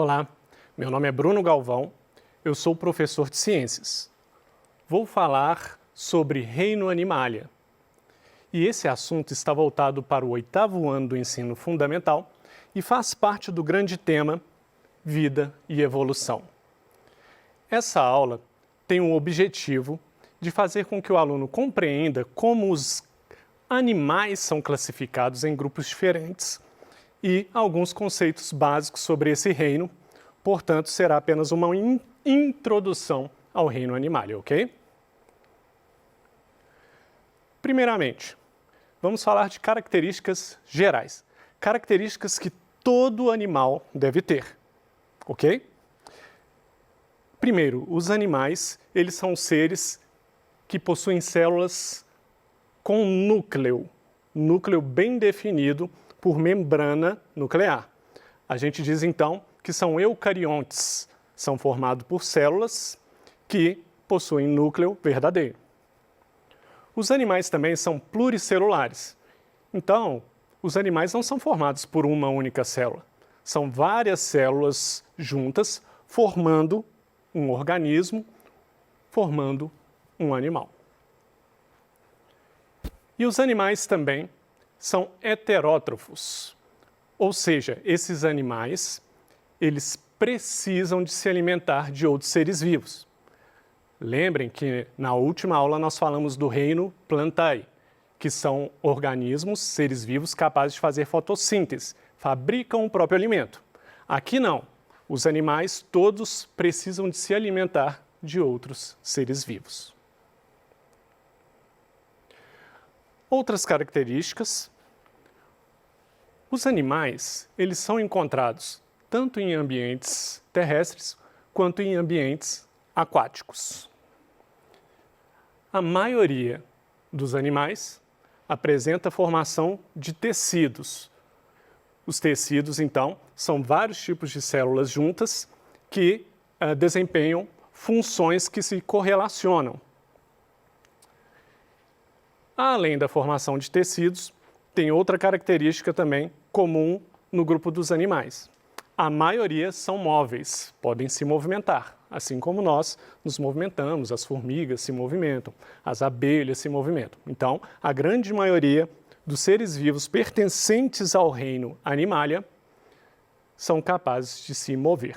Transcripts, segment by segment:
Olá, meu nome é Bruno Galvão, eu sou professor de ciências. Vou falar sobre reino animalia. E esse assunto está voltado para o 8º ano do ensino fundamental e faz parte do grande tema Vida e Evolução. Essa aula tem o objetivo de fazer com que o aluno compreenda como os animais são classificados em grupos diferentes e alguns conceitos básicos sobre esse reino, portanto, será apenas uma introdução ao reino animalia, ok? Primeiramente, vamos falar de características gerais, características que todo animal deve ter, ok? Primeiro, os animais, eles são seres que possuem células com núcleo bem definido por membrana nuclear. A gente diz então que são eucariontes, são formados por células que possuem núcleo verdadeiro. Os animais também são pluricelulares. Então, os animais não são formados por uma única célula. São várias células juntas formando um organismo, formando um animal. E os animais também são heterótrofos, ou seja, esses animais, eles precisam de se alimentar de outros seres vivos. Lembrem que na última aula nós falamos do reino Plantae, que são organismos, seres vivos capazes de fazer fotossíntese, fabricam o próprio alimento. Aqui não, os animais todos precisam de se alimentar de outros seres vivos. Outras características, os animais, eles são encontrados tanto em ambientes terrestres quanto em ambientes aquáticos. A maioria dos animais apresenta formação de tecidos. Os tecidos, então, são vários tipos de células juntas que desempenham funções que se correlacionam. Além da formação de tecidos, tem outra característica também comum no grupo dos animais. A maioria são móveis, podem se movimentar, assim como nós nos movimentamos, as formigas se movimentam, as abelhas se movimentam. Então, a grande maioria dos seres vivos pertencentes ao reino animalia são capazes de se mover.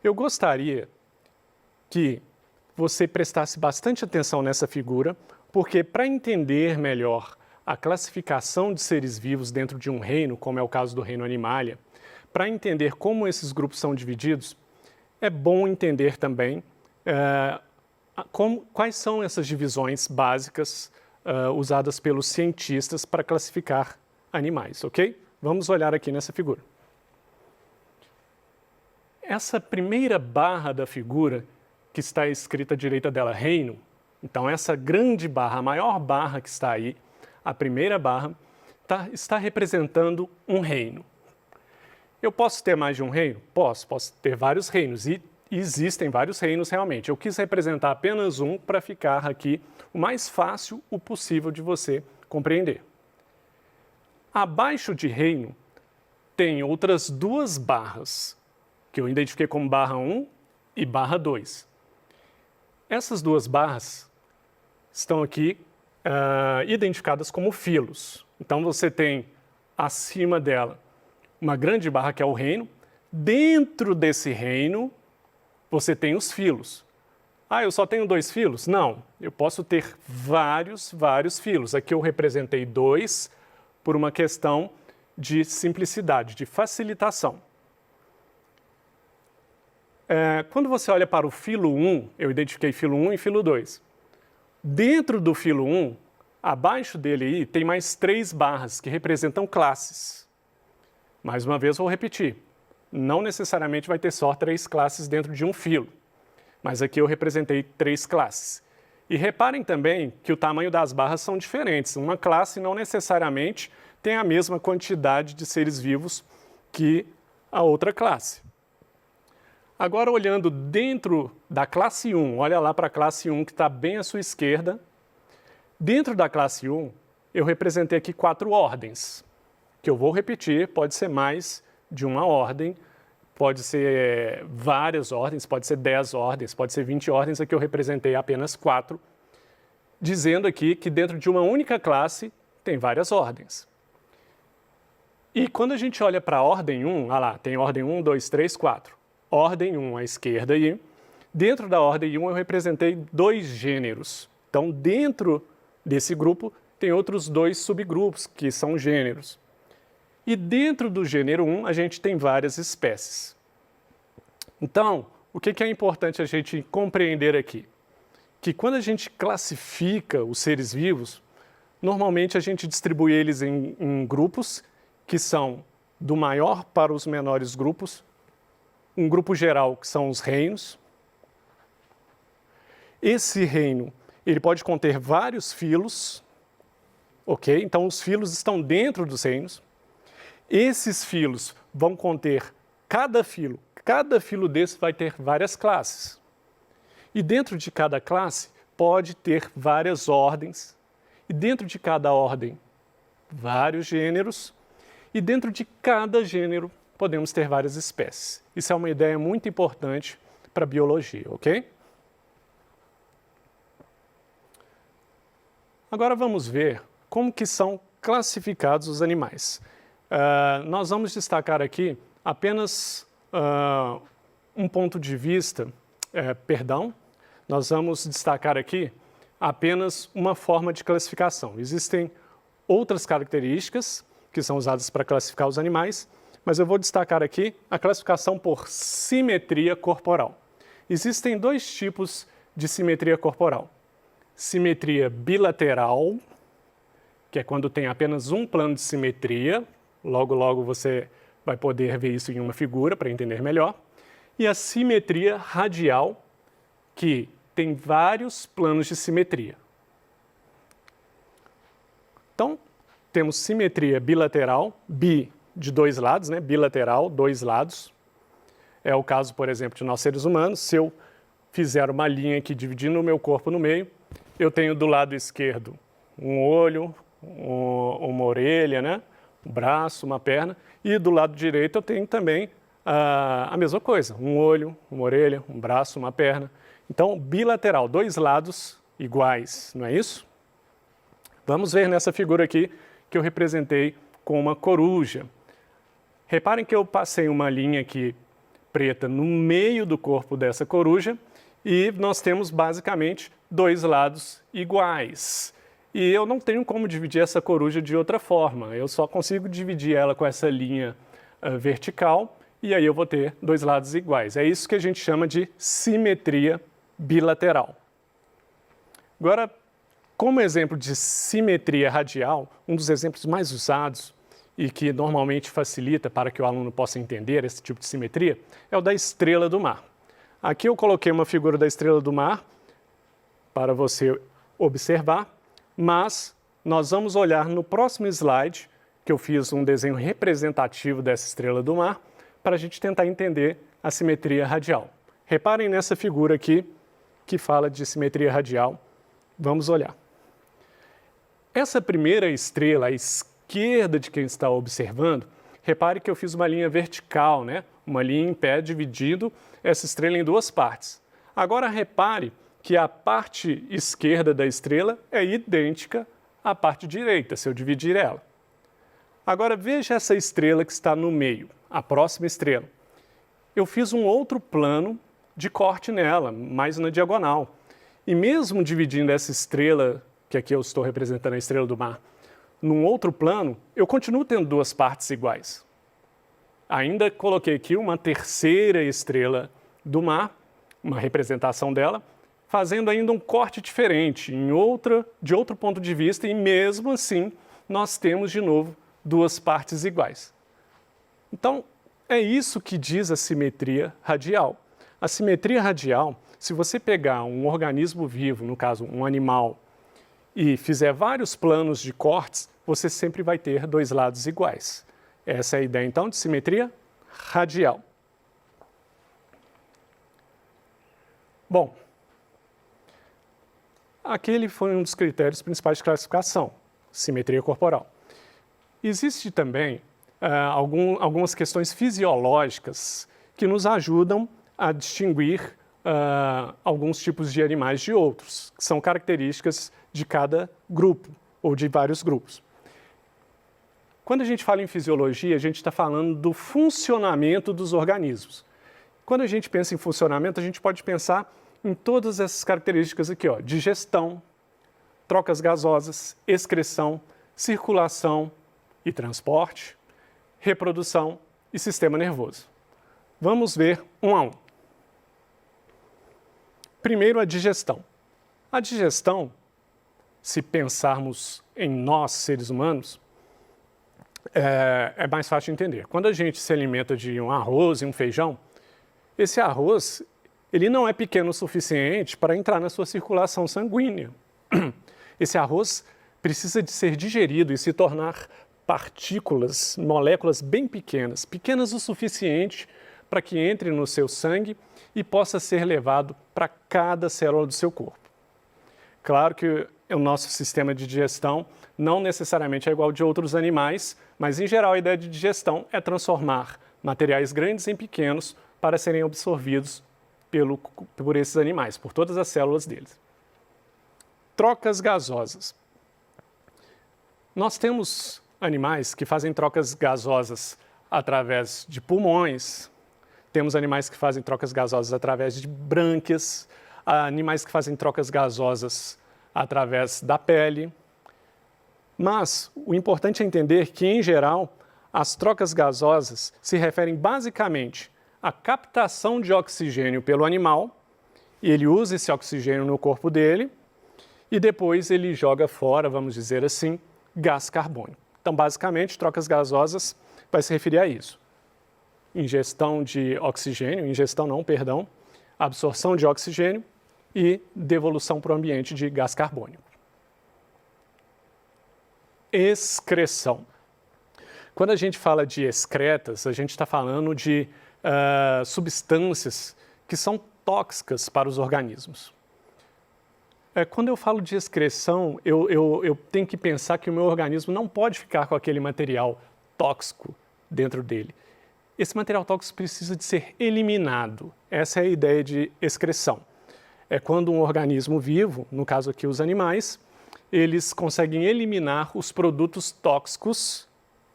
Eu gostaria que você prestasse bastante atenção nessa figura, porque para entender melhor a classificação de seres vivos dentro de um reino, como é o caso do reino animalia, para entender como esses grupos são divididos, é bom entender também quais são essas divisões básicas usadas pelos cientistas para classificar animais, ok? Vamos olhar aqui nessa figura. Essa primeira barra da figura, que está escrita à direita dela, reino, então essa grande barra, a maior barra que está aí, a primeira barra, está representando um reino. Eu posso ter mais de um reino? Posso ter vários reinos, e existem vários reinos realmente. Eu quis representar apenas um para ficar aqui o mais fácil o possível de você compreender. Abaixo de reino, tem outras duas barras, que eu identifiquei como barra 1 e barra 2. Essas duas barras estão aqui identificadas como filos. Então, você tem acima dela uma grande barra que é o reino. Dentro desse reino, você tem os filos. Ah, eu só tenho 2 filos? Não, eu posso ter vários filos. Aqui eu representei 2 por uma questão de simplicidade, de facilitação. Quando você olha para o filo 1, eu identifiquei filo 1 e filo 2. Dentro do filo 1, abaixo dele aí, tem mais 3 barras que representam classes. Mais uma vez vou repetir, não necessariamente vai ter só 3 classes dentro de um filo, mas aqui eu representei 3 classes. E reparem também que o tamanho das barras são diferentes. Uma classe não necessariamente tem a mesma quantidade de seres vivos que a outra classe. Agora, olhando dentro da classe 1, olha lá para a classe 1 que está bem à sua esquerda. Dentro da classe 1, eu representei aqui 4 ordens, que eu vou repetir, pode ser mais de uma ordem, pode ser várias ordens, pode ser 10 ordens, pode ser 20 ordens, aqui eu representei apenas 4, dizendo aqui que dentro de uma única classe tem várias ordens. E quando a gente olha para a ordem 1, olha lá, tem ordem 1, 2, 3, 4. Ordem 1 à esquerda aí. Dentro da ordem 1 eu representei 2 gêneros. Então, dentro desse grupo, tem outros 2 subgrupos, que são gêneros. E dentro do gênero 1, a gente tem várias espécies. Então, o que é importante a gente compreender aqui? Que quando a gente classifica os seres vivos, normalmente a gente distribui eles em grupos, que são do maior para os menores grupos, um grupo geral, que são os reinos. Esse reino, ele pode conter vários filos, ok? Então, os filos estão dentro dos reinos. Esses filos vão conter cada filo desse vai ter várias classes. E dentro de cada classe pode ter várias ordens, e dentro de cada ordem, vários gêneros, e dentro de cada gênero podemos ter várias espécies. Isso é uma ideia muito importante para a biologia, ok? Agora vamos ver como que são classificados os animais. Nós vamos destacar aqui apenas um ponto de vista, nós vamos destacar aqui apenas uma forma de classificação. Existem outras características que são usadas para classificar os animais, mas eu vou destacar aqui a classificação por simetria corporal. Existem 2 tipos de simetria corporal. Simetria bilateral, que é quando tem apenas um plano de simetria, logo você vai poder ver isso em uma figura para entender melhor, e a simetria radial, que tem vários planos de simetria. Então, temos simetria bilateral, bi de 2 lados, né? Bilateral, 2 lados. É o caso, por exemplo, de nós seres humanos. Se eu fizer uma linha aqui dividindo o meu corpo no meio, eu tenho do lado esquerdo um olho, uma orelha, né? Um braço, uma perna, e do lado direito eu tenho também a mesma coisa, um olho, uma orelha, um braço, uma perna. Então, bilateral, 2 lados iguais, não é isso? Vamos ver nessa figura aqui que eu representei com uma coruja. Reparem que eu passei uma linha aqui preta no meio do corpo dessa coruja e nós temos basicamente 2 lados iguais. E eu não tenho como dividir essa coruja de outra forma, eu só consigo dividir ela com essa linha vertical e aí eu vou ter 2 lados iguais. É isso que a gente chama de simetria bilateral. Agora, como exemplo de simetria radial, um dos exemplos mais usados e que normalmente facilita para que o aluno possa entender esse tipo de simetria é o da estrela do mar. Aqui eu coloquei uma figura da estrela do mar para você observar, mas nós vamos olhar no próximo slide, que eu fiz um desenho representativo dessa estrela do mar, para a gente tentar entender a simetria radial. Reparem nessa figura aqui, que fala de simetria radial. Vamos olhar. Essa primeira estrela, à esquerda de quem está observando, repare que eu fiz uma linha vertical, né? Uma linha em pé dividindo essa estrela em 2 partes. Agora repare que a parte esquerda da estrela é idêntica à parte direita, se eu dividir ela. Agora veja essa estrela que está no meio, a próxima estrela. Eu fiz um outro plano de corte nela, mais na diagonal. E mesmo dividindo essa estrela, que aqui eu estou representando a estrela do mar, num outro plano, eu continuo tendo 2 partes iguais. Ainda coloquei aqui uma terceira estrela do mar, uma representação dela, fazendo ainda um corte diferente, de outro ponto de vista, e mesmo assim nós temos de novo 2 partes iguais. Então, é isso que diz a simetria radial. A simetria radial, se você pegar um organismo vivo, no caso um animal, e fizer vários planos de cortes, você sempre vai ter 2 lados iguais. Essa é a ideia, então, de simetria radial. Bom, aquele foi um dos critérios principais de classificação, simetria corporal. Existe também algumas questões fisiológicas que nos ajudam a distinguir alguns tipos de animais de outros, que são características de cada grupo ou de vários grupos. Quando a gente fala em fisiologia, a gente está falando do funcionamento dos organismos. Quando a gente pensa em funcionamento, a gente pode pensar em todas essas características aqui, ó, digestão, trocas gasosas, excreção, circulação e transporte, reprodução e sistema nervoso. Vamos ver um a um. Primeiro, a digestão. A digestão, se pensarmos em nós, seres humanos, é mais fácil de entender. Quando a gente se alimenta de um arroz e um feijão, esse arroz ele não é pequeno o suficiente para entrar na sua circulação sanguínea. Esse arroz precisa de ser digerido e se tornar partículas, moléculas bem pequenas, pequenas o suficiente para que entre no seu sangue e possa ser levado para cada célula do seu corpo. Claro que o nosso sistema de digestão não necessariamente é igual ao de outros animais, mas em geral a ideia de digestão é transformar materiais grandes em pequenos para serem absorvidos por esses animais, por todas as células deles. Trocas gasosas. Nós temos animais que fazem trocas gasosas através de pulmões, temos animais que fazem trocas gasosas através de brânquias, animais que fazem trocas gasosas através da pele. Mas o importante é entender que, em geral, as trocas gasosas se referem basicamente à captação de oxigênio pelo animal, e ele usa esse oxigênio no corpo dele, e depois ele joga fora, vamos dizer assim, gás carbônico. Então, basicamente, trocas gasosas vai se referir a isso. Ingestão de oxigênio, absorção de oxigênio e devolução para o ambiente de gás carbônico. Excreção. Quando a gente fala de excretas, a gente está falando de substâncias que são tóxicas para os organismos. Quando eu falo de excreção, eu tenho que pensar que o meu organismo não pode ficar com aquele material tóxico dentro dele. Esse material tóxico precisa de ser eliminado. Essa é a ideia de excreção. É quando um organismo vivo, no caso aqui os animais, eles conseguem eliminar os produtos tóxicos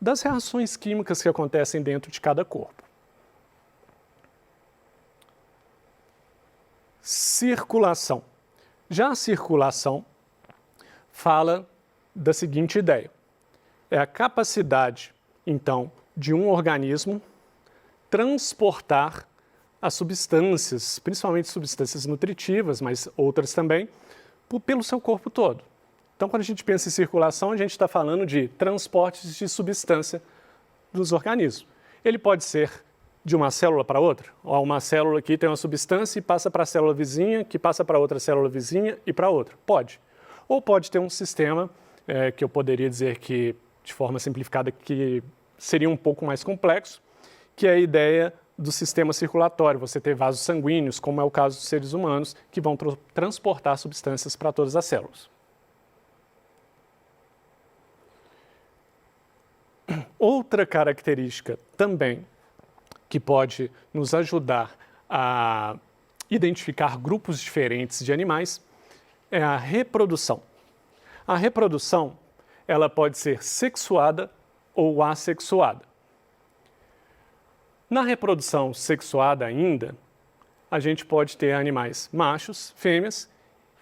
das reações químicas que acontecem dentro de cada corpo. Circulação. Já a circulação fala da seguinte ideia. É a capacidade, então, de um organismo transportar as substâncias, principalmente substâncias nutritivas, mas outras também, pelo seu corpo todo. Então, quando a gente pensa em circulação, a gente está falando de transportes de substância dos organismos. Ele pode ser de uma célula para outra. Uma célula aqui tem uma substância e passa para a célula vizinha, que passa para outra célula vizinha e para outra. Pode. Ou pode ter um sistema que eu poderia dizer que, de forma simplificada, que seria um pouco mais complexo, que é a ideia do sistema circulatório. Você ter vasos sanguíneos, como é o caso dos seres humanos, que vão transportar substâncias para todas as células. Outra característica também que pode nos ajudar a identificar grupos diferentes de animais é a reprodução. A reprodução, ela pode ser sexuada ou assexuada. Na reprodução sexuada ainda, a gente pode ter animais machos, fêmeas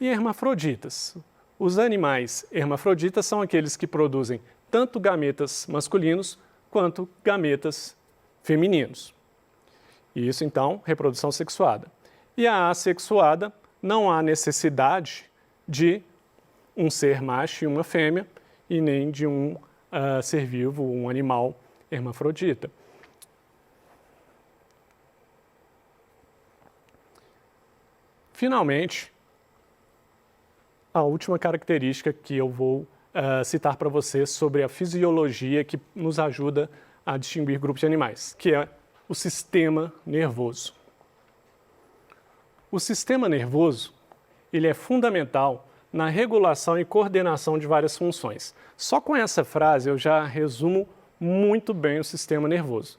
e hermafroditas. Os animais hermafroditas são aqueles que produzem tanto gametas masculinos quanto gametas femininos. E isso, então, reprodução sexuada. E a assexuada, não há necessidade de um ser macho e uma fêmea, e nem de um ser vivo, um animal hermafrodita. Finalmente, a última característica que eu vou citar para vocês sobre a fisiologia que nos ajuda a distinguir grupos de animais, que é o sistema nervoso. O sistema nervoso, ele é fundamental na regulação e coordenação de várias funções. Só com essa frase eu já resumo muito bem o sistema nervoso.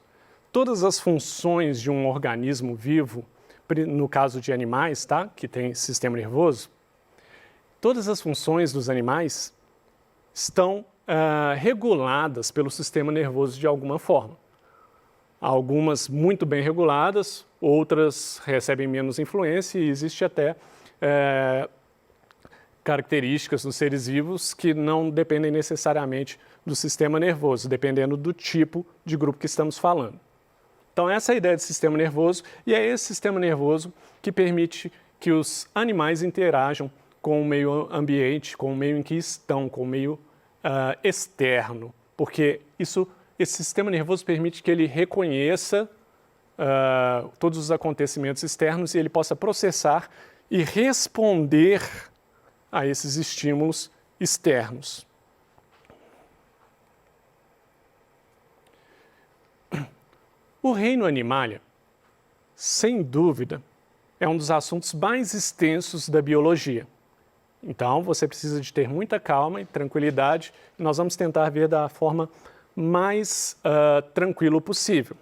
Todas as funções de um organismo vivo, no caso de animais, tá? Que tem sistema nervoso, todas as funções dos animais estão reguladas pelo sistema nervoso de alguma forma. Algumas muito bem reguladas, outras recebem menos influência e existe até características nos seres vivos que não dependem necessariamente do sistema nervoso, dependendo do tipo de grupo que estamos falando. Então essa é a ideia de sistema nervoso e é esse sistema nervoso que permite que os animais interajam com o meio ambiente, com o meio em que estão, com o meio externo, porque esse sistema nervoso permite que ele reconheça todos os acontecimentos externos e ele possa processar e responder a esses estímulos externos. O reino animalia, sem dúvida, é um dos assuntos mais extensos da biologia. Então, você precisa de ter muita calma e tranquilidade. Nós vamos tentar ver da forma mais tranquila possível.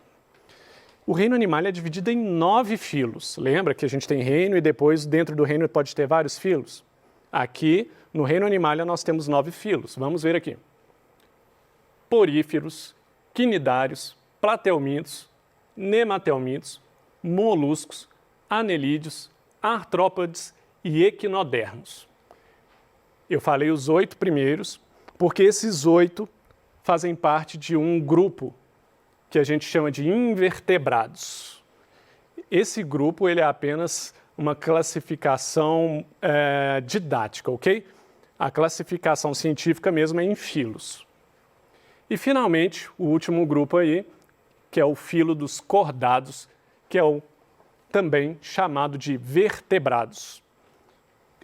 O reino animalia é dividido em 9 filos. Lembra que a gente tem reino e depois dentro do reino pode ter vários filos? Aqui, no reino animalia, nós temos 9 filos. Vamos ver aqui. Poríferos, quinidários, platelmintos, nematelmintos, moluscos, anelídeos, artrópodes e equinodermos. Eu falei os 8 primeiros, porque esses 8 fazem parte de um grupo que a gente chama de invertebrados. Esse grupo ele é apenas uma classificação didática, ok? A classificação científica mesmo é em filos. E, finalmente, o último grupo aí, que é o filo dos cordados, que é também chamado de vertebrados,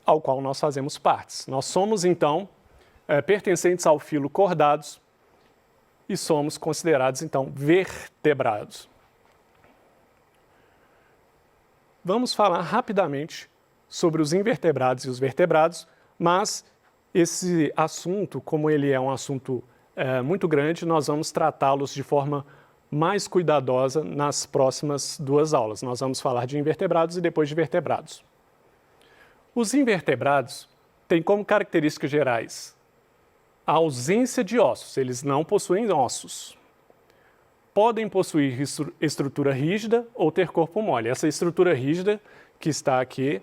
ao qual nós fazemos partes. Nós somos, então, pertencentes ao filo cordados e somos considerados, então, vertebrados. Vamos falar rapidamente sobre os invertebrados e os vertebrados, mas esse assunto, como ele é um assunto muito grande, nós vamos tratá-los de forma mais cuidadosa nas próximas 2 aulas. Nós vamos falar de invertebrados e depois de vertebrados. Os invertebrados têm como características gerais a ausência de ossos, eles não possuem ossos. Podem possuir estrutura rígida ou ter corpo mole. Essa estrutura rígida que está aqui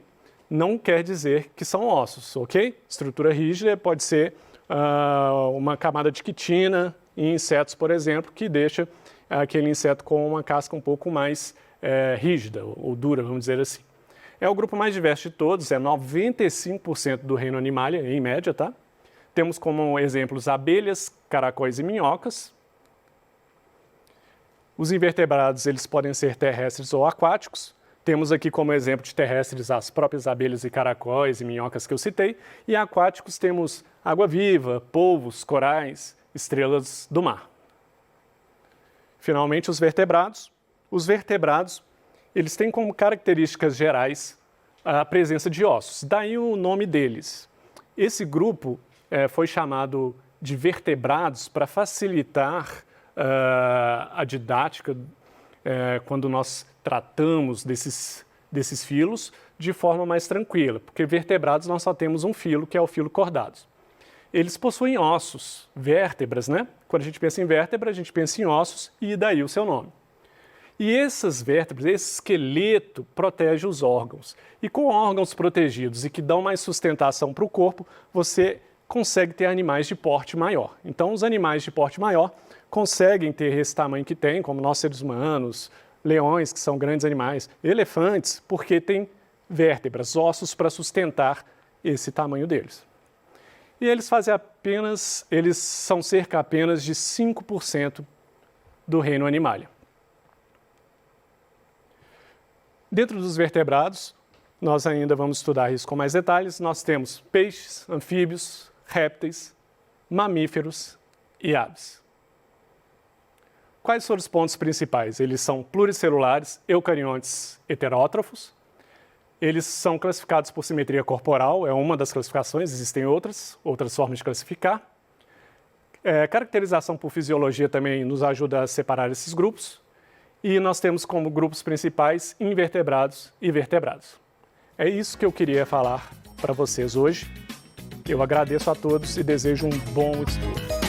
não quer dizer que são ossos, ok? Estrutura rígida pode ser uma camada de quitina em insetos, por exemplo, que deixa aquele inseto com uma casca um pouco mais rígida ou dura, vamos dizer assim. É o grupo mais diverso de todos, é 95% do reino animalia, em média, tá? Temos como exemplos abelhas, caracóis e minhocas. Os invertebrados, eles podem ser terrestres ou aquáticos. Temos aqui como exemplo de terrestres as próprias abelhas e caracóis e minhocas que eu citei. E aquáticos temos água-viva, polvos, corais, estrelas do mar. Finalmente, os vertebrados. Os vertebrados, eles têm como características gerais a presença de ossos. Daí o nome deles. Esse grupo foi chamado de vertebrados para facilitar a didática quando nós tratamos desses filos de forma mais tranquila, porque vertebrados nós só temos um filo, que é o filo cordados. Eles possuem ossos, vértebras, né? Quando a gente pensa em vértebra, a gente pensa em ossos e daí o seu nome. E essas vértebras, esse esqueleto protege os órgãos. E com órgãos protegidos e que dão mais sustentação para o corpo, você consegue ter animais de porte maior. Então, os animais de porte maior conseguem ter esse tamanho que tem, como nós seres humanos, leões, que são grandes animais, elefantes, porque têm vértebras, ossos para sustentar esse tamanho deles. E eles são cerca apenas de 5% do reino animalia. Dentro dos vertebrados, nós ainda vamos estudar isso com mais detalhes. Nós temos peixes, anfíbios, répteis, mamíferos e aves. Quais foram os pontos principais? Eles são pluricelulares, eucariontes heterótrofos. Eles são classificados por simetria corporal, é uma das classificações, existem outras formas de classificar. Caracterização por fisiologia também nos ajuda a separar esses grupos. E nós temos como grupos principais invertebrados e vertebrados. É isso que eu queria falar para vocês hoje. Eu agradeço a todos e desejo um bom estudo.